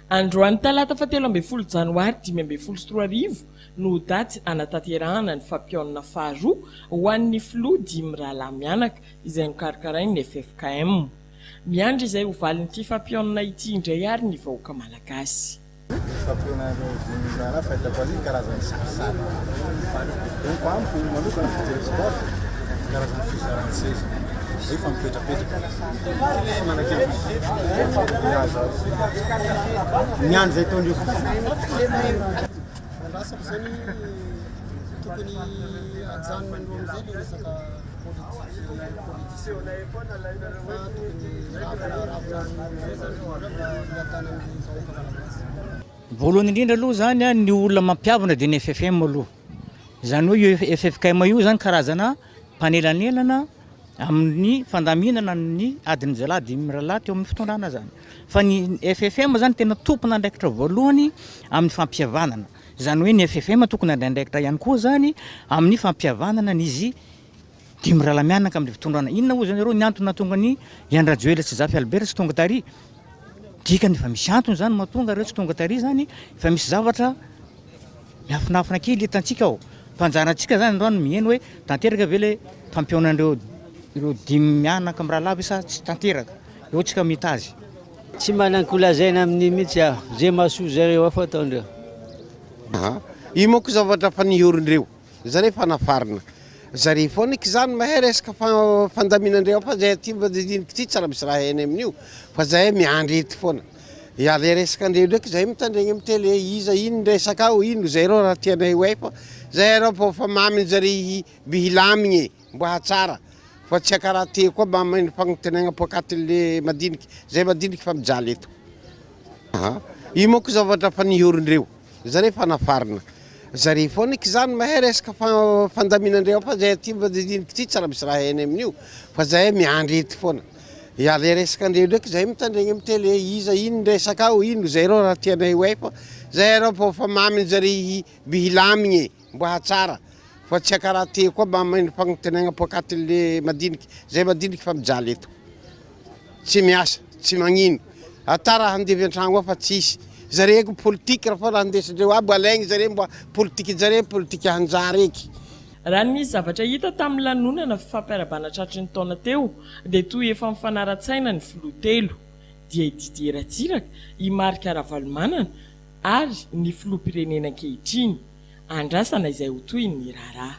Androany talata 17 Janoary 2023 no daty anatanterahana ny fampiaonana faharoa ho an'ny filoha Dimy Ralamianaka izay nikarakarain'ny FFKM. Miandry izay ho valin'ity fampiaonana ity indray ary ny vahoaka malagasy. Fampiaonana Dimy Rala fahitako azy karazany sasany. Donc amiko manokana fijery sport karazany fizaran-tseza. Efa mipetrapetraka. Miandry zay taondreo Rasako zany tokony ajanona andro amizay le resaka voalohany indrindra aloha zany ny olona mampiavana dia ny FFM aloha. Zany hoe io FFKM io zany karazana mpanelanelana amin'ny fandaminana ny adiny zalahy Dimy Rala teo amin'ny fitondrana zany. Fa ny FFM zany tena tompona andraikitra voalohany amin'ny fampihavanana. Zany hoe ny FFM tokony andraikitra ihany koa zany amin'ny fampihavanana n'izy Dimy Ralamianaka amin'ny fitondrana. Inona moa zany reo ny antony nahatonga ny Ian Rajoelina sy Zafy Albert tsy tonga tary? Dikany fa misy antony zany mahatonga reo tsy tonga tary zany fa misy zavatra miafinafina kely hitantsika ao. Fanjarantsika zany androany miheno hoe tanteraka ve le fampiaonandreo ireo dimy mianaka amin'ny Rala sa tsy tanteraka. Eo tsika mitazy. Tsy manan-kolazaina amin'ny mihitsy aho, zay mahasoa zareo afa ataondreo. Io moa ko zavatra fanihorindreo, zany fanafarina. Zare foana zany mahay resaka fandaminandreo fa zay aty mba didiniko ty tsara misy raha heny amin'io fa zay miandry eto foana. Ya le resaka andreo ndraiky zay mitandregny amin'ny télé iza ino resaka ao ino zay reo raha tianay hoe fa zay reo fa maminy zare bihilamigny mbo hatsara fa tsy karaha te koa maminy fagnontenagna pokatin'le madiniky zay madiniky fa mijaly eto. Io moa ko zavatra fanihorindreo, zany fanafarina. Zare foana zany mahay resaka fandaminandreo fa zay aty mba didiniko ty tsara misy raha heny amin'io fa zay miandry eto foana. Ya le resaka andreo ndraiky zay mitandregny amin'ny télé iza ino resaka ao ino zay reo raha tianay hoe fa zay reo fa maminy zare bihilamigny mbo hatsara fa tsy karaha te koa maminy fagnontenagna pokatin'le madiniky zay madiniky fa mijaly eto. Tsy miasa, tsy magnino. Ata raha handevy an-tragno fa tsisy. Zareko politika raha fa raha ndesindreo aby alaigny zare mba politika zare politika hanjara eky. Raha nisy zavatra hita tamin'ny lanonana fampiarabana tratry ny taona teo dia toy efa mifanara-tsaina ny filoha telo dia Didier Ratsiraka, i Marc Ravalomanana ary ny filoham-pirenena ankehitriny. Andrasana izay ho toy ny raharaha.